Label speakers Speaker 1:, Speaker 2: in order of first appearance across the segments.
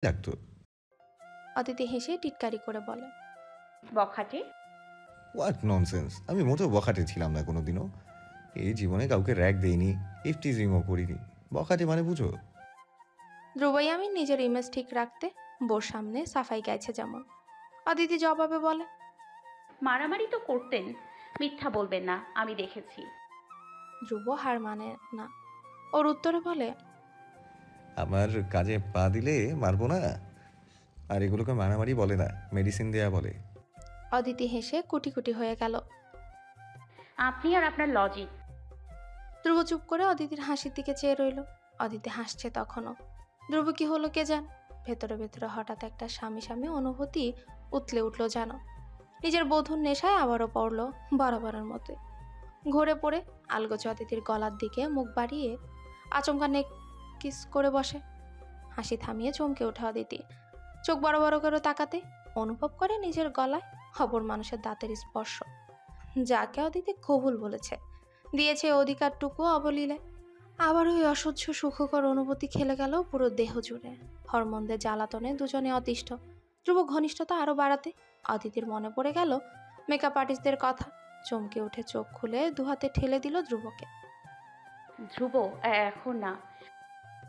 Speaker 1: লাগতো।
Speaker 2: অদিতি হেসে টিটকারি করে বলে।
Speaker 3: বখাটে।
Speaker 1: What nonsense! আমি মোটেও বখাটে ছিলাম না কোনোদিনও। এই জীবনে কাউকে র্যাক দেইনি, ইফটিজিংও করিনি। বখাটে মানে বুঝো?
Speaker 2: ধ্রুবই আমি নিজের ইমেজ ঠিক রাখতে বোর সামনে সাফাই গাইছে যেমন। অদিতি জবাবে বলে।
Speaker 3: মারামারি তো করতেন, মিথ্যা বলবেন না, আমি দেখেছি।
Speaker 2: ধ্রুব হার মানে না, ওর উত্তরে বলে।
Speaker 1: আমার কাজে পা দিলে মারবো না। আর এগুলোকে মারামারি বলে না, মেডিসিন দেয়া বলে।
Speaker 2: অদিতি হেসে কুটি কুটি হয়ে গেল।
Speaker 3: আপনি আর আপনার লজিক।
Speaker 2: ধ্রুব চুপ করে অদিতির হাসির দিকে চেয়ে রইল। অদিতি হাসছে তখনও। ধ্রুব কি হলো কে জান, ভেতরে ভেতরে হঠাৎ একটা স্বামী স্বামী অনুভূতি উতলে উঠল যেন। নিজের বধূর নেশায় আবারও পড়ল বরাবরের মতো। ঘুরে পড়ে আলগোছে অদিতির গলার দিকে মুখ বাড়িয়ে আচমকা নেক কিস করে বসে। হাসি থামিয়ে চমকে ওঠে অদিতি। চোখ বড় বড় করে তাকাতে অনুভব করে নিজের গলায় অপর মানুষের দাঁতের স্পর্শ, যাকে অদিতি কবুল বলেছে, দিয়েছে অধিকারটুকু অবলীলে। আবার ওই অসহ্য সুখকর অনুভূতি খেলে গেল পুরো দেহ জুড়ে। হরমোনদের জ্বালাতনে দুজনে অতিষ্ঠ। ধ্রুব ঘনিষ্ঠতা আরো বাড়াতে অদিতির মনে পড়ে গেল মেকআপ আর্টিস্টদের কথা। চমকে উঠে চোখ খুলে দুহাতে ঠেলে দিল ধ্রুবকে।
Speaker 3: ধ্রুব, এখন না।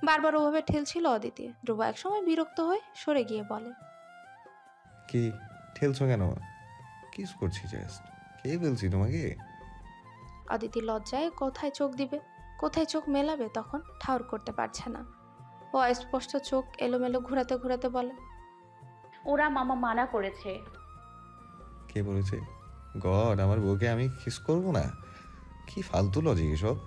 Speaker 2: বারবার ওভাবে ঠেলছিল অদিতি। ধ্রুব একসময় বিরক্ত হয়ে সরে গিয়ে বলে।
Speaker 1: কি ঠেলছো কেন? কিস করছি জাস্ট। কে বলছি তোমাকে?
Speaker 2: অদিতি লজ্জায় কোথায় চোখ দিবে, কোথায় চোখ মেলাবে তখন ঠাউর করতে পারছে না। ও অস্পষ্ট চোখ এলোমেলো ঘুরাতে ঘুরাতে বলে।
Speaker 3: ওরা মামা মানা করেছে।
Speaker 1: কে বলেছে? গড, আমার বউকে আমি কিস করবো না? কি ফালতু লজিক এসব।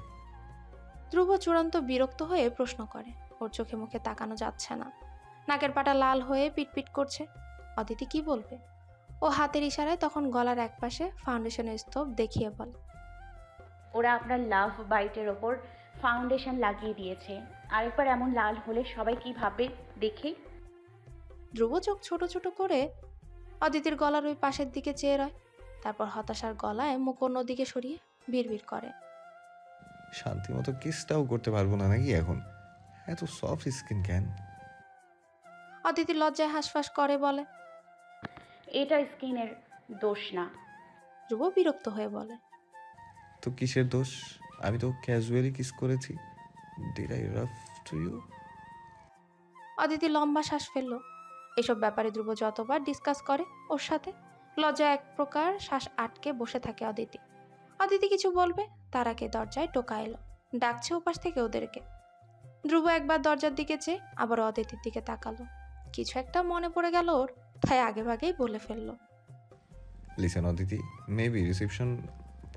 Speaker 2: ধ্রুব চূড়ান্ত বিরক্ত হয়ে প্রশ্ন করে। ওর চোখে মুখে তাকানো যাচ্ছে না। নাকের পাটা লাল হয়ে পিটপিট করছে। অদিতি কি বলবে? ও হাতের ইশারায় তখন গলার একপাশে ফাউন্ডেশনের স্তূপ দেখিয়ে বলে।
Speaker 3: ওরা আপনার লাভ বাইটের ওপর ফাউন্ডেশন লাগিয়ে দিয়েছে। আরেকবার এমন লাল হলে সবাই কি ভাববে দেখে।
Speaker 2: ধ্রুব চোখ ছোট ছোট করে অদিতির গলার ওই পাশের দিকে চেয়ে রয়। তারপর হতাশার গলায় মুখ অন্যদিকে সরিয়ে বিড়বিড় করে।
Speaker 1: শান্তি মতো কিসটাও করতে পারবো না নাকি এখন? এত সফট স্কিন কেন?
Speaker 2: অদিতি লজ্জায় হাঁসফাঁস করে বলে।
Speaker 3: এটা স্কিনের দোষ না।
Speaker 2: ধ্রুব বিরক্ত হয়ে বলে।
Speaker 1: তো কিসের দোষ? আমি তো ক্যাজুয়ালি কিস করেছি। Did I rough to you?
Speaker 2: Aditi লম্বা শ্বাস ফেলল। এসব ব্যাপারে ধ্রুব যতবার ডিসকাস করে ওর সাথে, লজ্জা এক প্রকার শ্বাস আটকে বসে থাকে অদিতি। অদিতি কিছু বলবে তার আগে দরজায় টোকা এলো। ডাকছে ওপাশ থেকে ওদেরকে। ধ্রুব একবার দরজার দিকে চেয়ে আবার অদিতির দিকে তাকালো। কিছু একটা মনে পড়ে গেল ওর, তাই আগে ভাগেই বলে ফেললো।
Speaker 1: লিসেন অদিতি, মেবি রিসেপশন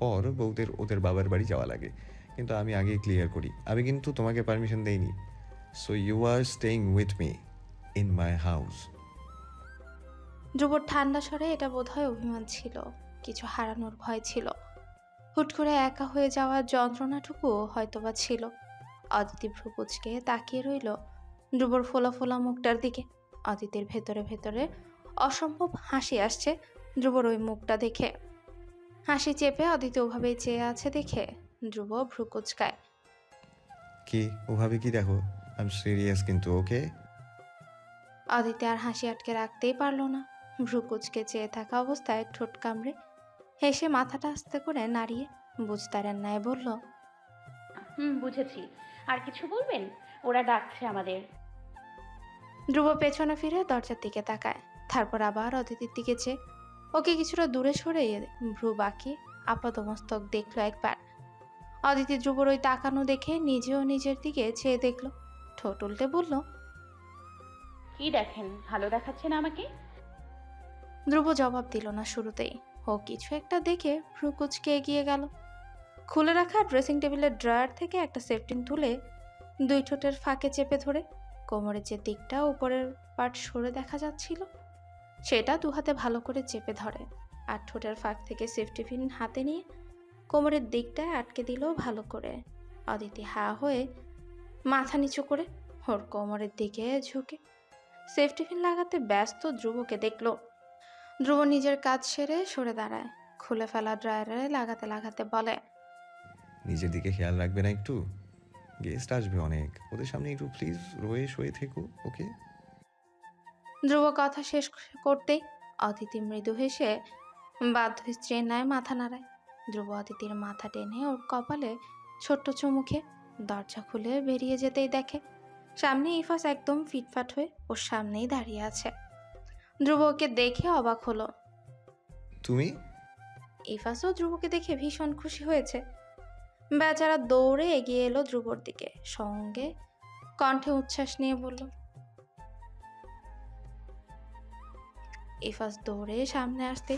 Speaker 1: পর বউদের ওদের বাবার বাড়ি যাওয়া লাগে, কিন্তু আমি আগেই ক্লিয়ার করি, আমি কিন্তু তোমাকে পারমিশন দেইনি। So you are staying with me in my house.
Speaker 2: ধ্রুবর ঠান্ডা স্বরে এটা বোধহয় অভিমান ছিল, কিছু হারানোর ভয় ছিল, হুট করে একা হয়ে যাওয়ার যন্ত্রণাটুকুও হয়তোবা ছিল। অদিতি ভ্রুকুচকে তাকিয়ে রইল ধ্রুবর ফোলা ফোলা মুখটার দিকে। অদিতির ভেতরে ভেতরে অসম্ভব হাসি আসছে ধ্রুবর ওই মুখটা দেখে। হাসি চেপে অদিতি ওভাবেই চেয়ে আছে দেখে ধ্রুব ভ্রুকুচকায়।
Speaker 1: কি ওভাবে কি দেখো? আই এম সিরিয়াস কিন্তু, ওকে?
Speaker 2: অদিতি আর হাসি আটকে রাখতেই পারল না। ভ্রুকুচকে চেয়ে থাকা অবস্থায় ঠোঁট কামড়ে হেসে মাথাটা আস্তে করে নাড়িয়ে বুঝতারের ন্যায় বলল।
Speaker 3: বুঝেছি। আর কিছু বলবেন? ওরা ডাকছে আমাদের।
Speaker 2: ধ্রুব পেছনে ফিরে দরজার দিকে তাকায়। তারপর আবার অদিতির দিকে চেয়ে ওকে কিছুটা দূরে সরিয়ে ভ্রু বাঁকিয়ে আপাতমস্তক দেখলো একবার। অদিতি ধ্রুবর ওই তাকানো দেখে নিজেও নিজের দিকে চেয়ে দেখলো। ঠোঁট উল্টে বলল।
Speaker 3: কি দেখেন? ভালো দেখাচ্ছে না আমাকে?
Speaker 2: ধ্রুব জবাব দিল না শুরুতেই। ও কিছু একটা দেখে ভ্রু কুচকে এগিয়ে গেল। খুলে রাখা ড্রেসিং টেবিলের ড্রয়ার থেকে একটা সেফটিন তুলে দুই ঠোঁটের ফাঁকে চেপে ধরে কোমরের যে দিকটা উপরের পাট সরে দেখা যাচ্ছিল সেটা দু হাতে ভালো করে চেপে ধরে। আর ঠোঁটের ফাঁক থেকে সেফটি পিন হাতে নিয়ে কোমরের দিকটায় আটকে দিল ভালো করে। অদিতি হা হয়ে মাথা নিচু করে ওর কোমরের দিকে ঝুঁকে সেফটি পিন লাগাতে ব্যস্ত ধ্রুবকে দেখল। ধ্রুব নিজের কাজ সেরে সরে দাঁড়ায়। খুলে ফেলা ড্রায়ারে লাগাতে লাগাতে বলে।
Speaker 1: নিজের দিকে খেয়াল রাখবে না একটু? গেস্ট আসবে অনেক, ওদের সামনে একটু প্লিজ রয়ে শয়ে থেকো, ওকে?
Speaker 2: ধ্রুব কথা শেষ করতেই অদিতি মৃদু হেসে বাধ্য স্ত্রীর ন্যায় মাথা নাড়ায়। ধ্রুব অদিতির মাথা টেনে ওর কপালে ছোট্ট চুমুখে দরজা খুলে বেরিয়ে যেতেই দেখে সামনে ইফাস একদম ফিটফাট হয়ে ওর সামনেই দাঁড়িয়ে আছে। ধ্রুব ওকে দেখে অবাক হলো।
Speaker 1: তুমি?
Speaker 2: ইফাসও ধ্রুবকে দেখে ভীষণ খুশি হয়েছে। বেচারা দৌড়ে এগিয়ে এলো ধ্রুবর দিকে, সঙ্গে কণ্ঠে উচ্ছ্বাস নিয়ে বলল। ইফাস দৌড়ে সামনে আসতে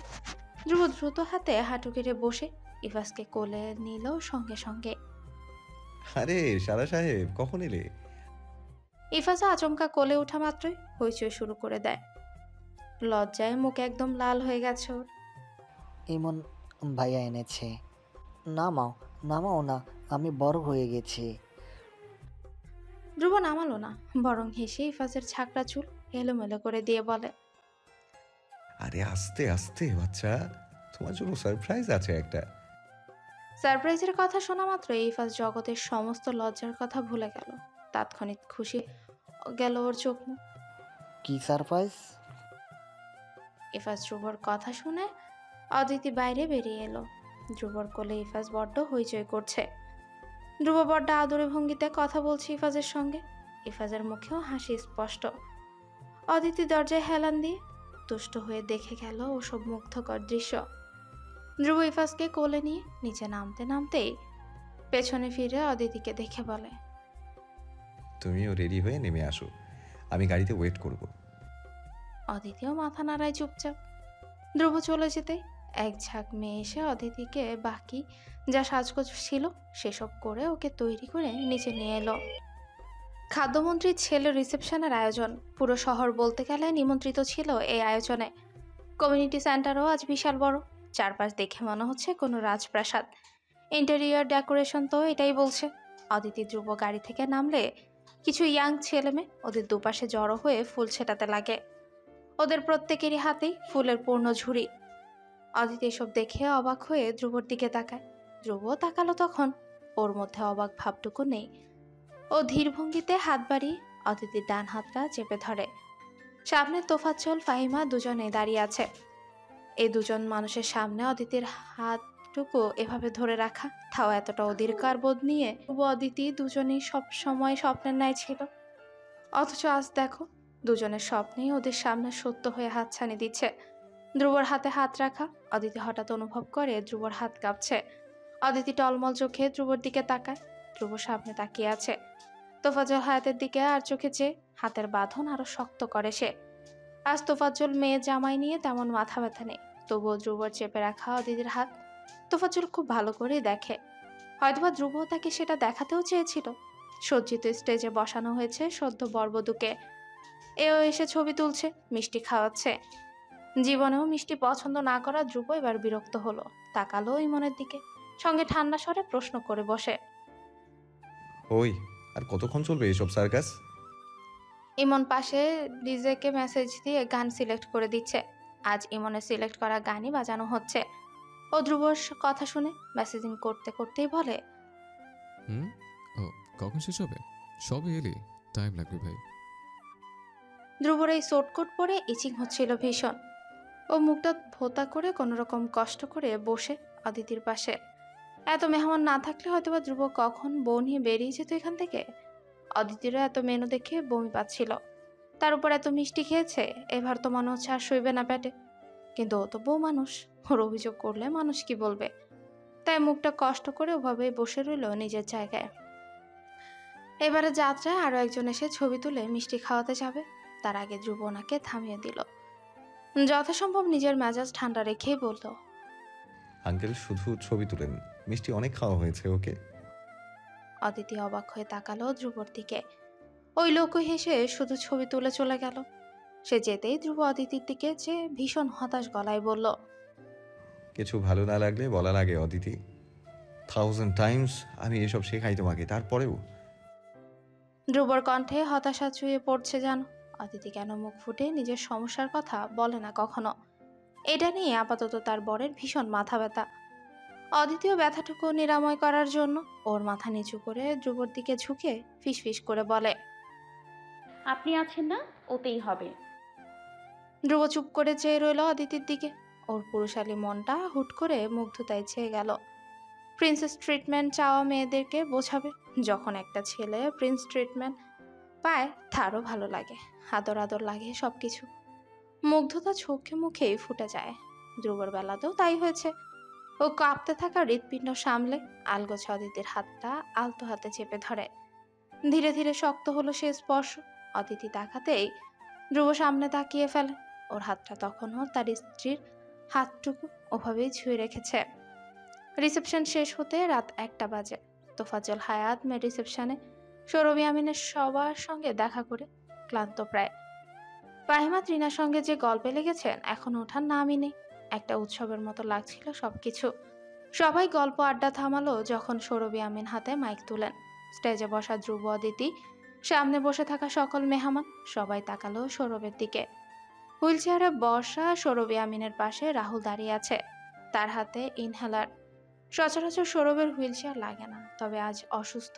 Speaker 2: ধ্রুব দ্রুত হাতে হাঁটু কেটে বসে ইফাসকে কোলে নিল সঙ্গে সঙ্গে।
Speaker 1: আরে সারা সাহেব, কখন এলে?
Speaker 2: ইফাসও আচমকা কোলে ওঠা মাত্রই হইচই শুরু করে দেয়। লজ্জায় মুখ একদম লাল হয়ে গেছে ওর।
Speaker 4: ইমন ভাইয়া এনেছে। নামাও, নামাও না, আমি বড় হয়ে গেছি।
Speaker 2: ধ্রুব নামালো না, বরং হেসে ইফাসের ছাকড়া চুল এলোমেলো করে দিয়ে বলে।
Speaker 1: আরে আস্তে আস্তে বাচ্চা, তোমার জন্য সারপ্রাইজ আছে একটা।
Speaker 2: সারপ্রাইজের কথা শোনা মাত্র ইফাস জগতের সমস্ত লজ্জার কথা ভুলে গেল। তাৎক্ষণিক খুশি গেল ওর চোখ মুখ।
Speaker 4: কি সারপ্রাইজ?
Speaker 2: ইফাস ধ্রুবর কথা শুনে অদিতি বাইরে বেরিয়ে এলো। ধ্রুবর কোলে ইফাস বড্ড হইচই করছে। ধ্রুব বড্ড আদরে ভঙ্গিতে কথা বলছে ইফাজের সঙ্গে। ইফাজের মুখেও হাসি স্পষ্ট। অদিতি দরজায় হেলান দিয়ে তুষ্ট হয়ে দেখে গেল ওসব মুগ্ধকর দৃশ্য। ধ্রুব ইফাজকে কোলে নিয়ে নিচে নামতে নামতেই পেছনে ফিরে অদিতিকে দেখে বলে।
Speaker 1: তুমিও রেডি হয়ে নেমে আসো, আমি গাড়িতে ওয়েট করব।
Speaker 2: অদিতিও মাথা নাড়ায় চুপচাপ। ধ্রুব চলে যেতে এক ঝাঁক মেয়ে এসে অদিতিকে বাকি যা সাজগোজ ছিল সেসব করে ওকে তৈরি করে নিচে নিয়ে এলো। খাদ্যমন্ত্রীর ছেলের রিসেপশনের আয়োজন, পুরো শহর বলতে গেলে নিমন্ত্রিত ছিল এই আয়োজনে। কমিউনিটি সেন্টারও আজ বিশাল বড়, চারপাশ দেখে মনে হচ্ছে কোনো রাজপ্রাসাদ। ইন্টেরিয়র ডেকোরেশন তো এটাই বলছে। অদিতি ধ্রুব গাড়ি থেকে নামলে কিছু ইয়াং ছেলেমেয়ে ওদের দুপাশে জড়ো হয়ে ফুল ছেটাতে লাগে। ওদের প্রত্যেকেরই হাতেই ফুলের পূর্ণ ঝুড়ি। অদিতি এসব দেখে অবাক হয়ে ধ্রুবর দিকে তাকায়। ধ্রুব তাকালো তখন ওর মধ্যে অবাক ভাবটুকু নেই। ও ধীর ভঙ্গিতে হাত বাড়িয়ে অদিতির ডান হাতটা চেপে ধরে। সামনে তোফাজ্জল ফাহিমা দুজনে দাঁড়িয়ে আছে। এই দুজন মানুষের সামনে অদিতির হাতটুকু এভাবে ধরে রাখা, তাও এতটা অধীরকার বোধ নিয়ে অদিতি দুজনেই সব সময় স্বপ্নের ন্যায় ছিল। অথচ আজ দেখো দুজনের স্বপ্নেই ওদের সামনে সত্য হয়ে হাতছানি দিচ্ছে। ধ্রুবর হাতে হাত রাখা অদিতি হঠাৎ অনুভব করে ধ্রুবর হাত কাঁপছে। অদিতি টলমল চোখে ধ্রুবর দিকে তাকায়। ধ্রুব সামনে তাকিয়ে আছে। তোফাজ্জল হায়াতের দিকে আর চোখে চেয়ে হাতের বাঁধন আরো শক্ত করে সে। আজ তোফাজ্জল মেয়ে জামাই নিয়ে তেমন মাথা ব্যথা নেই, তবুও ধ্রুবর চেপে রাখা অদিতির হাত তোফাজ্জল খুব ভালো করে দেখে। হয়তোবা ধ্রুব তাকে সেটা দেখাতেও চেয়েছিল। সজ্জিত স্টেজে বসানো হয়েছে সদ্য বরবধূকে। এও এসে ছবি তুলছে, মিষ্টি খাওয়াচ্ছে। জীবনেও মিষ্টি পছন্দ না করা ধ্রুব এবার বিরক্ত হলো। তাকালো ইমনের দিকে, সঙ্গে ঠান্ডা স্বরে প্রশ্ন করে বসে।
Speaker 1: ওই, আর কতক্ষণ চলবে এসব সার্কাস?
Speaker 2: ইমন পাশে ডিজেকে মেসেজ দিয়ে গান সিলেক্ট করে দিচ্ছে। আজ ইমনের সিলেক্ট করা গানই বাজানো হচ্ছে। ও ধ্রুবর কথা শুনে মেসেজিং করতে করতেই বলে।
Speaker 5: হুম, ও কখন শেষ হবে? সবে এলি, টাইম লাগবে ভাই।
Speaker 2: ধ্রুবর এই সোটকোট পরে ইচিং হচ্ছিল ভীষণ। ও মুখটা ভোতা করে কোনোরকম কষ্ট করে বসে অদিতির পাশে। এত মেহমান না থাকলে হয়তোবা ধ্রুব কখন বউ নিয়ে বেরিয়ে যেত এখান থেকে। অদিতিরও এত মেনু দেখে বমি পাচ্ছিল। তার উপর এত মিষ্টি খেয়েছে, এবার তো মনে হচ্ছে আর শুইবে না পেটে। কিন্তু ও তো বউ মানুষ, ওর অভিযোগ করলে মানুষ কি বলবে। তাই মুখটা কষ্ট করে ওভাবে বসে রইল নিজের জায়গায়। এবারে যাত্রায় আরো একজন এসে ছবি তুলে মিষ্টি খাওয়াতে যাবে, তার আগে ধ্রুব ওনাকে থামিয়ে দিল। যথাসম্ভব নিজের মেজাজ ঠান্ডা রেখেই বলল।
Speaker 1: আঙ্কেল শুধু ছবি তুলেন, মিষ্টি অনেক খাওয়া হয়েছে ওকে।
Speaker 2: অদিতি অবাক হয়ে তাকালো ধ্রুবর দিকে। ওই লোকও হেসে শুধু ছবি তুলে চলে গেল। সে যেতেই ধ্রুব অদিতির দিকে যে ভীষণ হতাশ গলায় বলল।
Speaker 1: কিছু ভালো না লাগলে বলা লাগে অদিতি, 1000 টাইমস আমি এসব শেখাই তোমাকে, তারপরেও।
Speaker 2: ধ্রুবর কণ্ঠে হতাশা চুয়ে পড়ছে যেন। অদিতি কেন মুখ ফুটে নিজের সমস্যার কথা বলে না কখনো। এটা নিয়ে আপাতত তার বরের ভীষণ মাথা ব্যথা। অদিতিও ব্যথাটুকু নিরাময় করার জন্য ওর মাথা নিচু করে ধ্রুবর দিকে ঝুঁকে ফিসফিস করে বলে।
Speaker 3: আপনি আছেন না, ওতেই হবে।
Speaker 2: ধ্রুব চুপ করে চেয়ে রইল অদিতির দিকে। ওর পুরুষালী মনটা হুট করে মুগ্ধতায় ছেয়ে গেল। প্রিন্সেস ট্রিটমেন্ট চাওয়া মেয়েদেরকে বোঝাবে, যখন একটা ছেলে প্রিন্স ট্রিটমেন্ট পায় তারও ভালো লাগে, আদর আদর লাগে সবকিছু। মুগ্ধতা চোখে মুখেই ফুটে যায়। ধ্রুবর বেলাতেও তাই হয়েছে। ও কাঁপতে থাকা হৃৎপিণ্ড সামলে আলগোছা অদিতির হাতটা আলতো হাতে চেপে ধরে। ধীরে ধীরে শক্ত হলো সে স্পর্শ। অদিতি তাকাতেই ধ্রুব সামনে তাকিয়ে ফেলে। ওর হাতটা তখনও তার স্ত্রীর হাতটুকু ওভাবেই ছুঁয়ে রেখেছে। রিসেপশন শেষ হতে রাত 1টা বাজে। তোফাজ্জল হায়াত মেয়ের রিসেপশনে সৌরভ ইয়ামিনের সবার সঙ্গে দেখা করে ক্লান্ত প্রায়। ফাহিমা ত্রিনার সঙ্গে যে গল্পে লেগেছেন এখন ওঠার নামই নেই। একটা উৎসবের মতো লাগছিল সবকিছু। সবাই গল্প আড্ডা থামালো যখন সৌরভ ইয়ামিন হাতে মাইক তুলেন। স্টেজে বসা ধ্রুব, অদিতি, সামনে বসে থাকা সকল মেহমান সবাই তাকালো সৌরভের দিকে। হুইল চেয়ারে বসা সৌরভ ইয়ামিনের পাশে রাহুল দাঁড়িয়ে আছে, তার হাতে ইনহেলার। সচরাচর সৌরভের হুইল চেয়ার লাগে না, তবে আজ অসুস্থ,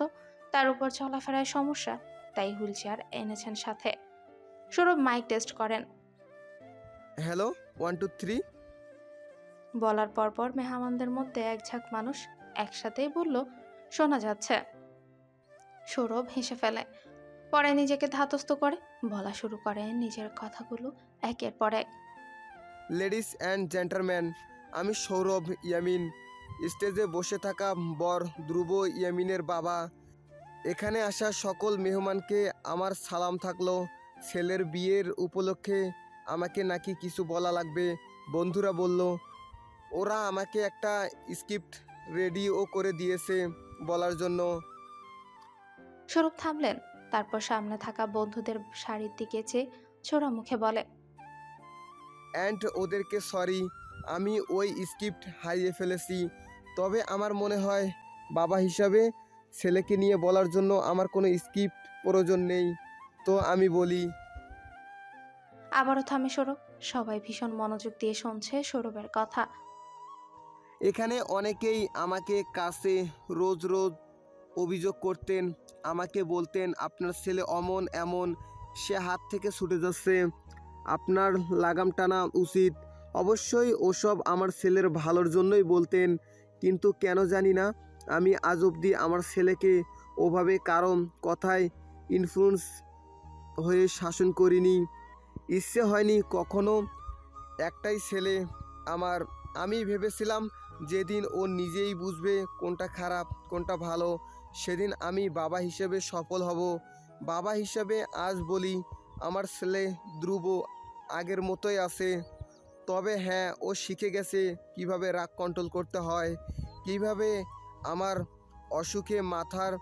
Speaker 2: তার উপর চলাফেরায় সমস্যা, তাই হুইল চেয়ার এনেছেন সাথে। সৌরভ মাইক টেস্ট করেন।
Speaker 6: হ্যালো, 1 2 3।
Speaker 2: বলার পরপর মেহমানদের মধ্যে এক ঝাঁক মানুষ একসাথেই বলল, শোনা যাচ্ছে। সৌরভ হেসে ফেলে, পরে নিজেকে ধাতস্থ করে বলা শুরু করে নিজের কথাগুলো একের পর এক।
Speaker 6: লেডিস অ্যান্ড জেন্টলম্যান, আমি সৌরভ ইয়ামিন, স্টেজে বসে থাকা বর ধ্রুব ইয়ামিনের বাবা। এখানে আসা সকল মেহমানকে আমার সালাম থাকলো। ছেলের বিয়ের উপলক্ষে আমাকে নাকি কিছু বলা লাগবে, বন্ধুরা বলল। ওরা আমাকে একটা স্ক্রিপ্ট রেডিও করে দিয়েছে বলার জন্য।
Speaker 2: সৌরভ থামলেন, তারপর সামনে থাকা বন্ধুদের শাড়ির দিকে চেয়ে ছোড়া মুখে বলে,
Speaker 6: অ্যান্ড ওদেরকে সরি, আমি ওই স্ক্রিপ্ট হারিয়ে ফেলেছি। তবে আমার মনে হয় বাবা হিসাবে ছেলেকে নিয়ে বলার জন্য আমার কোনো স্ক্রিপ্ট প্রয়োজন নেই, তো আমি বলি।
Speaker 2: আবারও থামে সৌরভ। সবাই ভীষণ মনোযোগ দিয়ে শুনছে সৌরভের কথা।
Speaker 6: এখানে অনেকেই আমাকে কাছে রোজ রোজ অভিযোগ করতেন, আমাকে বলতেন আপনার ছেলে অমন এমন, সে হাত থেকে ছুটে যাচ্ছে, আপনার লাগাম টানা উচিত। অবশ্যই ওসব আমার ছেলের ভালোর জন্যই বলতেন, কিন্তু কেন জানি না আমি আজ অবধি আমার ছেলেকে ওভাবে কারণ কথায় ইনফ্লুয়েন্স হয়ে শাসন করিনি। ইচ্ছে হয়নি কখনো। একটাই ছেলে আমার। আমি ভেবেছিলাম যেদিন ও নিজেই বুঝবে কোনটা খারাপ কোনটা ভালো, সেদিন আমি বাবা হিসেবে সফল হব। বাবা হিসেবে আজ বলি আমার ছেলে ধ্রুব আগের মতোই আছে। তবে হ্যাঁ, ও শিখে গেছে কিভাবে রাগ কন্ট্রোল করতে হয়, কিভাবে আমার অসুখে মাথার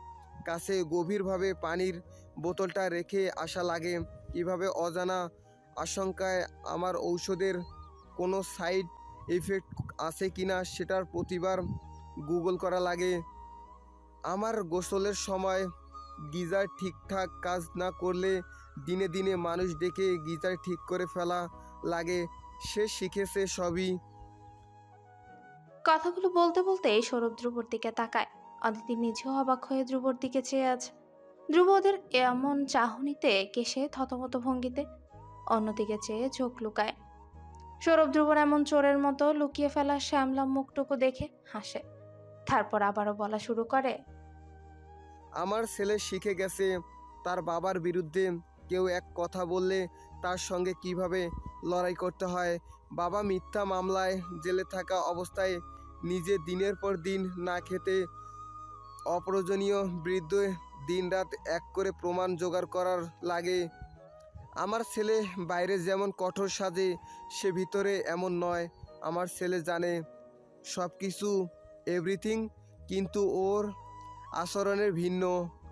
Speaker 6: কাছে গভীরভাবে পানির বোতলটা রেখে আসা লাগে, কিভাবে অজানা আশঙ্কায় আমার ঔষধের কোনো সাইড ইফেক্ট আছে কিনা সেটার প্রতিবার গুগল করা লাগে। আমার গোসলের সময় গিজার ঠিকঠাক কাজ না করলে দিনে দিনে মানুষ ডেকে গিজার ঠিক করে ফেলা লাগে। সে শিখেছে সবই।
Speaker 2: কথাগুলো বলতে বলতে সৌরভ ধ্রুবর দিকে তাকায়। অদিতি নিজেও অবাক হয়ে ধ্রুবর দিকে চেয়ে আছে। ধ্রুব ওদের এমন চাহনিতে কেসে থতমত ভঙ্গিতে অন্যদিকে চেয়ে চোখ লুকায়। সৌরভ ধ্রুবর এমন চোরের মতো লুকিয়ে ফেলা শ্যামলা মুখটুকু দেখে হাসে, তারপর আবারও বলা শুরু করে,
Speaker 6: আমার ছেলে শিখে গেছে তার বাবার বিরুদ্ধে কেউ এক কথা বললে তার সঙ্গে কিভাবে লড়াই করতে হয়। বাবা মিথ্যা মামলায় জেলে থাকা অবস্থায় নিজে দিনের পর দিন না খেতে অপ্রয়োজনীয় বিরুদ্ধে দিনরাত এক করে প্রমাণ জোগাড় করার লাগে। আমার ছেলে বাইরে যেমন কঠোর সাজে, সে ভিতরে এমন নয়। আমার ছেলে জানে সব কিছু, এভরিথিং, কিন্তু ওর আচরণের ভিন্ন,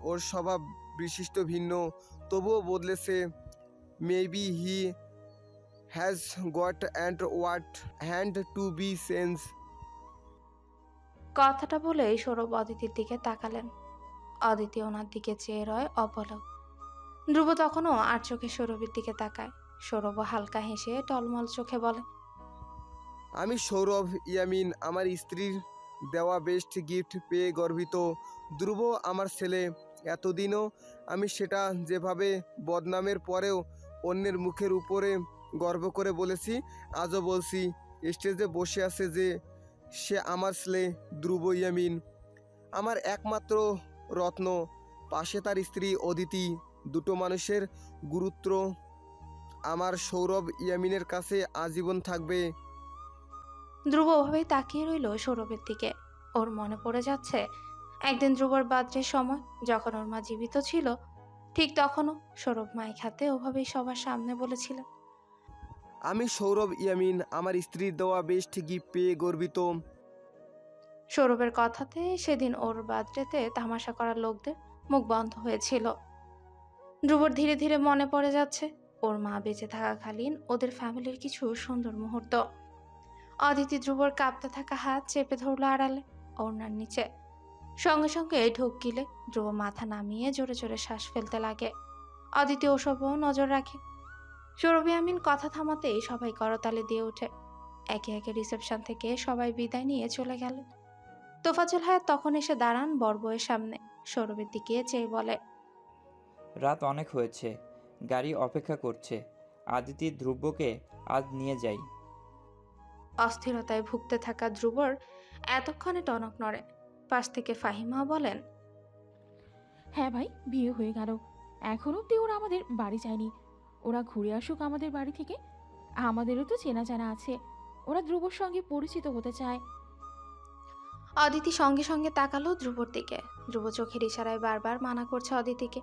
Speaker 6: ওর স্বভাব বিশিষ্ট ভিন্ন, তবুও বদলেছে। Maybe he has got and what hand to be change.
Speaker 2: কথাটা বলেই সৌরভ অদিতির দিকে তাকালেন। অদিতি ওনার দিকে চেয়ে রয় অপলক। ধ্রুব তখনও আর চোখে সৌরভের দিকে তাকায়। সৌরভও হালকা হেসে টলমল চোখে বলে,
Speaker 6: আমি সৌরভ ইয়ামিন আমার স্ত্রীর দেওয়া বেস্ট গিফট পেয়ে গর্বিত। ধ্রুব আমার ছেলে। এতদিনও আমি সেটা যেভাবে বদনামের পরেও অন্যের মুখের উপরে গর্ব করে বলেছি, আজও বলছি, স্টেজে বসে আছে যে সে আমার ছেলে ধ্রুব ইয়ামিন, আমার একমাত্র রত্ন। পাশে তার স্ত্রী অদিতি। দুটো মানুষের গুরুত্ব আমার সৌরভ ইয়ামিনের কাছে আজীবন থাকবে।
Speaker 2: ধ্রুব ওভাবেই তাকিয়ে রইল সৌরভের দিকে। ওর মনে পড়ে যাচ্ছে একদিন ধ্রুবর বার্থডের সময় যখন ওর মা জীবিত ছিল, ঠিক তখনও সৌরভ মাইক হাতে ওভাবেই সবার সামনে বলেছিল,
Speaker 6: আমি সৌরভ ইয়ামিন আমার স্ত্রীর দেওয়া বেস্ট গিফট পেয়ে গর্বিত।
Speaker 2: সৌরভের কথাতে সেদিন ওর বার্থডেতে তামাশা করার লোকদের মুখ বন্ধ হয়েছিল। ধ্রুবর ধীরে ধীরে মনে পড়ে যাচ্ছে ওর মা বেঁচে থাকাকালীন ওদের ফ্যামিলির কিছু সুন্দর মুহূর্ত। অদিতি ধ্রুবর কাঁপতে থাকা হাত চেপে ধরলো আড়ালে ওড়নার নিচে। সঙ্গে সঙ্গে ঢোক গিলে ধ্রুব মাথা নামিয়ে জোরে জোরে শ্বাস ফেলতে লাগে। অদিতি ওসবও নজর রাখে। সৌরভ ইয়ামিন কথা থামাতেই সবাই করতালি দিয়ে ওঠে। একে একে রিসেপশন থেকে সবাই বিদায় নিয়ে চলে গেলেন। তোফাজ্জল হায়াত তখন এসে দাঁড়ান বর বউয়ের সামনে। সৌরভের দিকে চেয়ে বলে,
Speaker 7: রাত অনেক হয়েছে, গাড়ি অপেক্ষা করছে, আদিতি ধ্রুবকে আজ নিয়ে যাই।
Speaker 2: অস্থিরতায় ভুগতে থাকা ধ্রুবর এতক্ষণে টনক নড়ে। পাশ থেকে ফাহিমা বলেন,
Speaker 8: হ্যাঁ ভাই, বিয়ে হয়ে গেল, এখন অব্দি ওরা আমাদের বাড়ি যায়নি। ওরা ঘুরে আসুক আমাদের বাড়ি থেকে, আমাদেরও তো চেনা জানা আছে, ওরা ধ্রুবর সঙ্গে পরিচিত হতে চায়।
Speaker 2: অদিতি সঙ্গে সঙ্গে তাকালো ধ্রুবর দিকে। ধ্রুব চোখের ইশারায় বারবার মানা করছে অদিতিকে।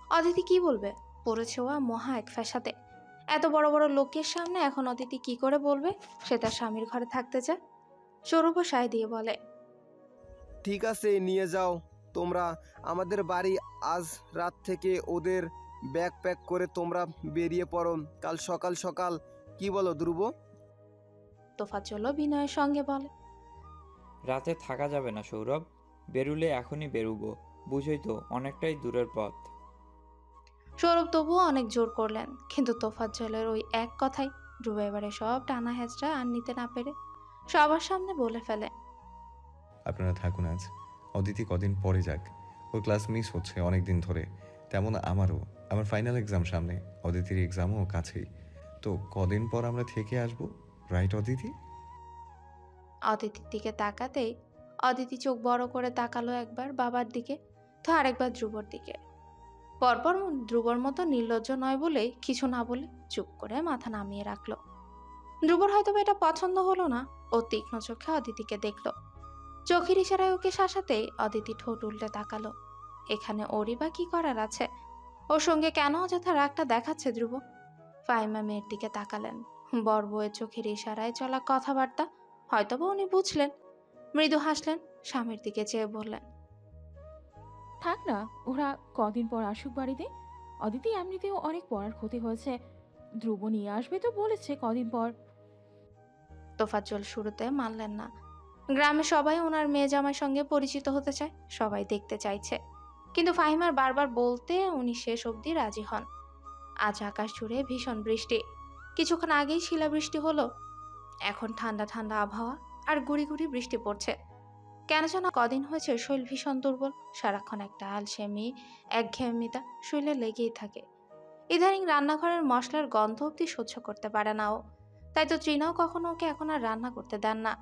Speaker 2: অদিতি কি বলবে? পড়েছে ওয়া মহা এক ফ্যাসাদে। এত বড় বড় লোকের সামনে এখন অদিতি কি করে বলবে সে তার স্বামীর ঘরে থাকতে চায়? সৌরভ সায় দিয়ে বলে,
Speaker 6: ঠিক আছে, নিয়ে যাও তোমরা আমাদের বাড়ি। আজ রাত থেকে ওদের ব্যাগ প্যাক করে তোমরা বেরিয়ে পড়ো কাল সকাল সকাল। কি বলো ধ্রুব?
Speaker 2: তোফাজ্জল বিনয়ের সঙ্গে বলে,
Speaker 7: রাতে থাকা যাবে না সৌরভ, বেরুলে এখনই বেরুবো, বুঝোই তো অনেকটাই দূরের পথ।
Speaker 2: সৌরভ তবুও অনেক জোর করলেন, কিন্তু তোফাজ্জলের ওই এক কথাই ধ্রুব এবারে সব টানা হেঁচড়া আর নিতে না পেরে সবার সামনে বলে ফেলে,
Speaker 1: আপনারা থাকুন আজ, অদিতি কদিন পরে যাক। ওর ক্লাস মিস হচ্ছে অনেক দিন ধরে, তেমন আমারও। আমার ফাইনাল এক্সাম সামনে, অদিতির এক্সামও কাছেই। তো কদিন পর আমরা থেকে আসবো, রাইট অদিতি?
Speaker 2: অদিতির দিকে তাকাতেই অদিতি চোখ বড় করে তাকালো একবার বাবার দিকে, তো আরেকবার ধ্রুবর দিকে। পরপর ধ্রুবর মতো নির্লজ্জ নয় বলেই কিছু না বলে চুপ করে মাথা নামিয়ে রাখলো। ধ্রুবর হয়তো এটা পছন্দ হলো না। ও তীক্ষ্ণ চোখে অদিতিকে দেখলো। চোখের ইশারায় ওকে শাসাতেই অদিতি ঠোঁট উল্টে তাকালো। এখানে ওরই বা কি করার আছে? ওর সঙ্গে কেন অযথা রাগটা দেখাচ্ছে ধ্রুব? ফাহিমা মেয়ের দিকে তাকালেন। বর বউয়ের চোখের ইশারায় চলা কথাবার্তা হয়তোবা উনি বুঝলেন। মৃদু হাসলেন, স্বামীর দিকে চেয়ে বললেন,
Speaker 8: থাক না, ওরা কদিন পর আসুক বাড়িতে। অদিতি এমনিতেও অনেক পড়ার ক্ষতি হয়েছে, ধ্রুব নিয়ে আসবে তো বলেছে কদিন পর।
Speaker 2: তোফাজ্জল শুরুতে মানলেন না। গ্রামে সবাই ওনার মেয়ে জামাইয়ের সঙ্গে পরিচিত হতে চায়, সবাই দেখতে চাইছে। কিন্তু ফাহিমার বারবার বলতে উনি শেষ অবধি রাজি হন। আজ আকাশ জুড়ে ভীষণ বৃষ্টি। কিছুক্ষণ আগেই শিলাবৃষ্টি হলো। এখন ঠান্ডা ঠান্ডা আবহাওয়া আর গুড়ি গুড়ি বৃষ্টি পড়ছে। কেন যেন কদিন হয়েছে শরীর ভীষণ দুর্বল। সারাক্ষণ একটা আলসেমি, একঘেয়েমিতা শরীরে লেগেই থাকে। ইদানিং রান্নাঘরের মশলার গন্ধ অব্দি সহ্য করতে পারে না ও। তাই তো ট্রিনাও কখনো ওকে এখন আর রান্না করতে দেন না।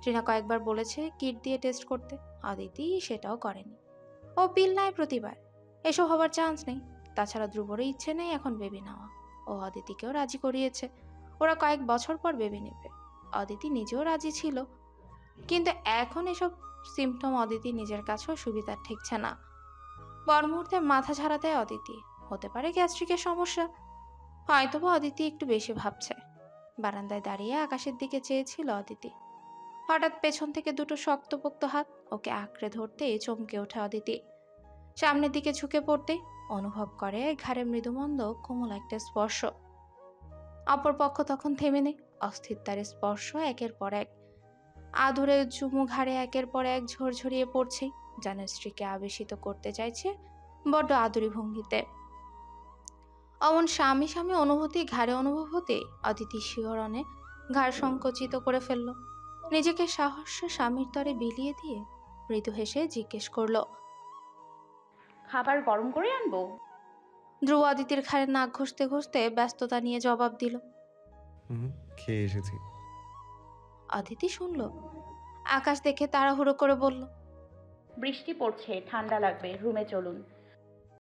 Speaker 2: ট্রিনা কয়েকবার বলেছে কিট দিয়ে টেস্ট করতে, অদিতি সেটাও করেনি। ও পিল নেয় প্রতিবার, এসব হবার চান্স নেই। তাছাড়া ধ্রুবরও ইচ্ছে নেই এখন বেবি নেওয়া। ও অদিতিকেও রাজি করিয়েছে, ওরা কয়েক বছর পর বেবি নেবে। অদিতি নিজেও রাজি ছিল, কিন্তু এখন এসব সিমটম অদিতি নিজের কাছেও সুবিধার ঠেকছে না। পর মুহূর্তে মাথা ঝাড়া দেয় অদিতি, হতে পারে গ্যাস্ট্রিকের সমস্যা। হয়তোবা অদিতি একটু বেশি ভাবছে। বারান্দায় দাঁড়িয়ে আকাশের দিকে চেয়েছিল অদিতি। হঠাৎ পেছন থেকে দুটো শক্তপোক্ত হাত ওকে আঁকড়ে ধরতে চমকে ওঠে অদিতি। সামনের দিকে ঝুঁকে পড়তে অনুভব করে ঘাড়ে মৃদুমন্দ কোমল একটা স্পর্শ। অপর পক্ষ তখন থেমে নেই, অস্থির তার স্পর্শ একের পর এক। আদুরে চুমু ঘাড়ে একের পর এক ঝরঝরিয়ে পড়ছে, যেন স্ত্রীকে আবেশিত করতে চাইছে বড্ড আদুরি ভঙ্গিতে। অমন স্বামী স্বামী অনুভূতি ঘাড়ে অনুভব হতে অদিতি শিহরণে ঘাড় সংকুচিত করে ফেলল। নিজেকে সাহস্য স্বামীর তরে বিলিয়ে দিয়ে মৃদু হেসে জিজ্ঞেস করল,
Speaker 3: খাবার গরম করে আনবো?
Speaker 2: ধ্রুব অদিতির ঘাড়ে নাক ঘষতে ঘষতে ব্যস্ততা নিয়ে জবাব দিল,
Speaker 1: খেয়ে এসেছি।
Speaker 2: অদিতি শুনল। আকাশ দেখে তাড়াহুড়ো করে বলল,
Speaker 3: বৃষ্টি পড়ছে, ঠান্ডা লাগবে, রুমে চলুন।